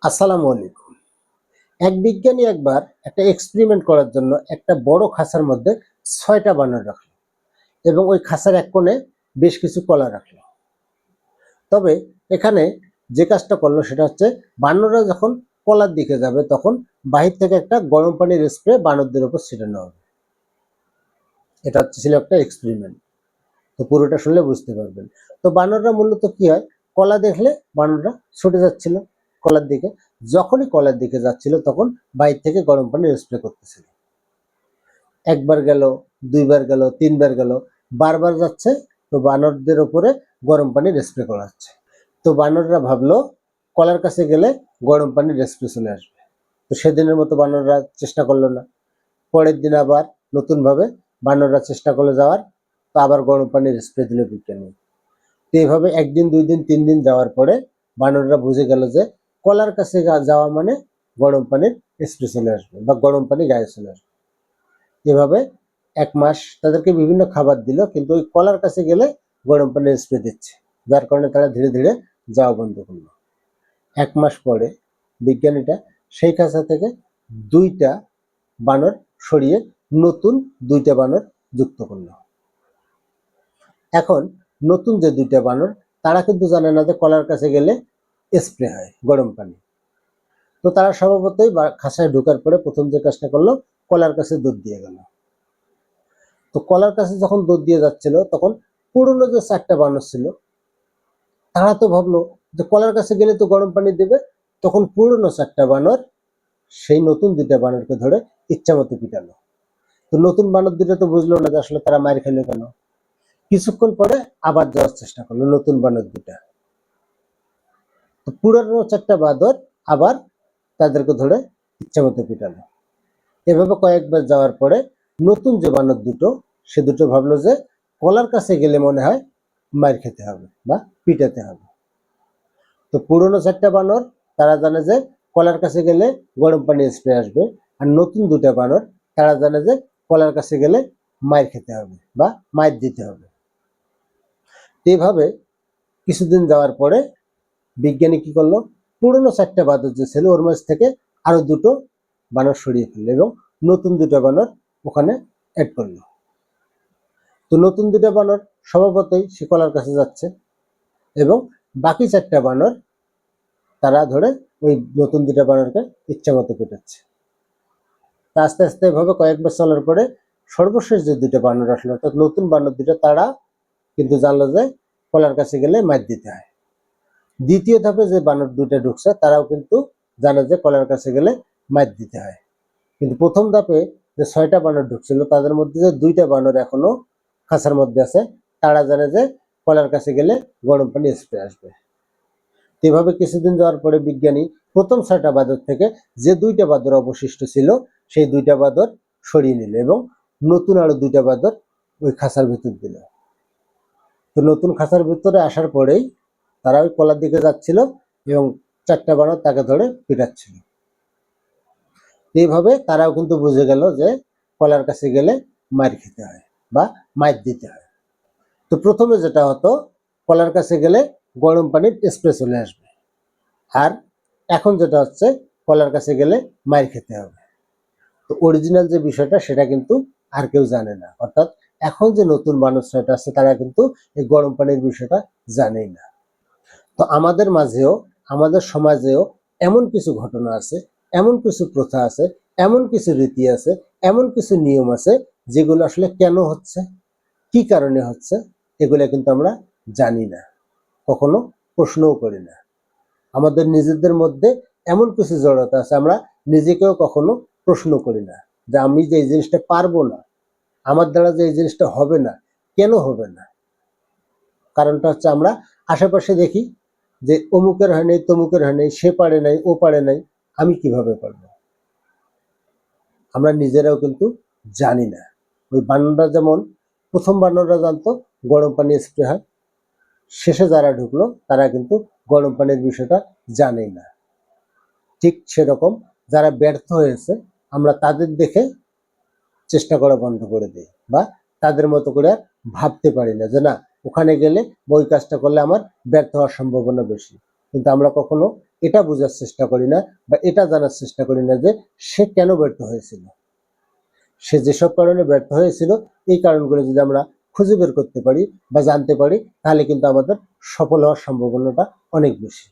আসসালামু আলাইকুম। এক বিজ্ঞানী একবার একটা এক্সপেরিমেন্ট করার জন্য একটা বড় খাঁচার মধ্যে ৬টা বানর রাখলো এবং ওই খাঁচার এক কোণে বেশ কিছু কলা রাখলো। তবে এখানে যে কাজটা করলো সেটা হচ্ছে বানররা যখন কলার দিকে যাবে তখন বাহির থেকে একটা গরম পানির স্প্রে বানরদের উপর ছিটানো হবে। এটা ছিল একটা এক্সপেরিমেন্ট। তো পুরোটা শুনলে বুঝতে পারবেন। তো বানররা মূলত কি হয়, কলা দেখলে বানররা ছুটে যাচ্ছিল কলার দিকে। যখনই কলার দিকে যাচ্ছিল তখন বাইরে থেকে গরম পানির স্প্রে করতেছিল। একবার গেল, দুইবার গেল, তিনবার গেল, বারবার যাচ্ছে। তো বানরদের উপরে গরম পানির স্প্রে করা হচ্ছে। তো বানররা ভাবলো কলার কাছে গেলে গরম পানির স্প্রে চলে আসবে। তো সেদিনের মতো বানররা চেষ্টা করলো না। পরের দিন আবার নতুনভাবে বানররা চেষ্টা করলো যাওয়ার। তো আবার গরম পানির স্প্রে দিল বিজ্ঞানী। তো এইভাবে একদিন, ২ দিন, ৩ দিন যাওয়ার পরে বানররা বুঝে গেল যে কলার কাছে যাওয়া মানে গরম পানির স্প্রে চলে আসবে বা গরম পানি গায়ে চলে আসবে। এভাবে ১ মাস তাদেরকে বিভিন্ন খাবার দিল, কিন্তু ওই কলার কাছে গেলে গরম পানির স্প্রে দিচ্ছে, যার কারণে তারা ধীরে ধীরে যাওয়া বন্ধ করলো। ১ মাস পরে বিজ্ঞানীটা সেই খাঁচা থেকে ২টা বানর সরিয়ে নতুন ২টা বানর যুক্ত করলো। এখন নতুন যে ২টা বানর, তারা কিন্তু জানে না যে কলার কাছে গেলে স্প্রে হয় গরম পানি। তো তারা স্বভাবতই খাঁচায় ঢোকার পরে প্রথম যে কাজটা করলো, কলার কাছে দৌড় দিয়ে গেল। তো কলার কাছে যখন দৌড় দিয়ে যাচ্ছিল তখন পুরনো যে ৪টা বানর ছিল, তারা তো ভাবলো যে কলার কাছে গেলে তো গরম পানি দেবে। তখন পুরনো ৪টা বানর সেই নতুন ২টা বানরকে ধরে ইচ্ছা মতো পিটালো। তো নতুন বানর ২টা তো বুঝলো না যে আসলে তারা মার খেলো কেন। কিছুক্ষণ পরে আবার যাওয়ার চেষ্টা করলো নতুন বানর ২টা। তো পুরনো ৪টা বাঁদর আবার তাদেরকে ধরে ইচ্ছা মতো পিটালো। এভাবে কয়েকবার যাওয়ার পরে নতুন যে বানর ২টো, সে ২টো ভাবলো যে কলার কাছে গেলে মনে হয় মার খেতে হবে বা পিটাতে হবে। তো পুরনো ৪টা বানর তারা জানে যে কলার কাছে গেলে গরম পানি স্প্রে আসবে, আর নতুন ২টা বানর তারা জানে যে কলার কাছে গেলে মার খেতে হবে বা মার দিতে হবে। এইভাবে কিছুদিন যাওয়ার পরে বিজ্ঞানী কি করলো, পুরনো ৪টা বানর যে ছিল ওর মাঝ থেকে আরো ২টো বানর সরিয়ে ফেললো এবং নতুন ২টা বানর ওখানে অ্যাড করলো। তো নতুন ২টা বানর স্বভাবতই সে কলার কাছে যাচ্ছে এবং বাকি ৪টা বানর তারা ধরে ওই নতুন ২টা বানরকে ইচ্ছা মতো পেটাচ্ছে। আস্তে আস্তে এভাবে কয়েকবার চলার পরে সর্বশেষ যে ২টা বানর আসলো, অর্থাৎ নতুন বানর ২টা, তারা কিন্তু জানলো যে কলার কাছে গেলে মার দিতে হয়। দ্বিতীয় ধাপে যে বানর ২টা ঢুকছে তারাও কিন্তু জানে যে কলার কাছে গেলে মার দিতে হয়। কিন্তু প্রথম ধাপে যে ৬টা বানর ঢুকছিল তাদের মধ্যে যে ২টা বানর এখনো খাঁচার মধ্যে আছে, তারা জানে যে কলার কাছে গেলে গরম পানি স্প্রে আসবে। এভাবে কিছুদিন যাওয়ার পরে বিজ্ঞানী প্রথম ৬টা বাঁদর থেকে যে ২টা বাঁদর অবশিষ্ট ছিল সেই ২টা বাঁদর সরিয়ে নিল এবং নতুন আরো ২টা বাঁদর ওই খাঁচার ভিতর দিল। তো নতুন খাঁচার ভিতরে আসার পরেই তারা ওই কলার দিকে যাচ্ছিল এবং ৪টা বানর তাকে ধরে পিটাচ্ছিল। এইভাবে তারাও কিন্তু বুঝে গেল যে কলার কাছে গেলে মার খেতে হয় বা মার দিতে হয়। তো প্রথমে যেটা হতো, কলার কাছে গেলে গরম পানির স্প্রে চলে আসবে, আর এখন যেটা হচ্ছে কলার কাছে গেলে মার খেতে হবে। তো অরিজিনাল যে বিষয়টা সেটা কিন্তু আর কেউ জানে না, অর্থাৎ এখন যে নতুন মানুষ ছয়টা আছে তারা কিন্তু এই গরম পানির বিষয়টা জানেই না। তো আমাদের মাঝেও, আমাদের সমাজেও এমন কিছু ঘটনা আছে, এমন কিছু প্রথা আছে, এমন কিছু রীতি আছে, এমন কিছু নিয়ম আছে যেগুলো আসলে কেন হচ্ছে, কি কারণে হচ্ছে, এগুলো কিন্তু আমরা জানি না, কখনো প্রশ্নও করি না। আমাদের নিজেদের মধ্যে এমন কিছু জড়তা আছে, আমরা নিজেকেও কখনো প্রশ্ন করি না যে আমি যে এই জিনিসটা পারবো না, আমার দ্বারা যে এই জিনিসটা হবে না, কেন হবে না। কারণটা হচ্ছে আমরা আশেপাশে দেখি যে অমুকের হয় নাই, তমুকের হয় নাই, সে পারে নাই, ও পারে নাই, আমি কিভাবে পারবো। আমরা নিজেরাও কিন্তু জানি না। ওই বানররা যেমন প্রথম বানররা জানতো গরম পানি স্প্রে হয়, শেষে যারা ঢুকলো তারা কিন্তু গরম পানির বিষয়টা জানেই না। ঠিক সেরকম যারা ব্যর্থ হয়েছে আমরা তাদের দেখে চেষ্টা করা বন্ধ করে দিই বা তাদের মতো করে আর ভাবতে পারি না যে না, ওখানে গেলে ওই কাজটা করলে আমার ব্যর্থ হওয়ার সম্ভাবনা বেশি। কিন্তু আমরা কখনো এটা বোঝার চেষ্টা করি না বা এটা জানার চেষ্টা করি না যে সে কেন ব্যর্থ হয়েছিল। সে যেসব কারণে ব্যর্থ হয়েছিল এই কারণগুলো যদি আমরা খুঁজে বের করতে পারি বা জানতে পারি তাহলে কিন্তু আমাদের সফল হওয়ার সম্ভাবনাটা অনেক বেশি।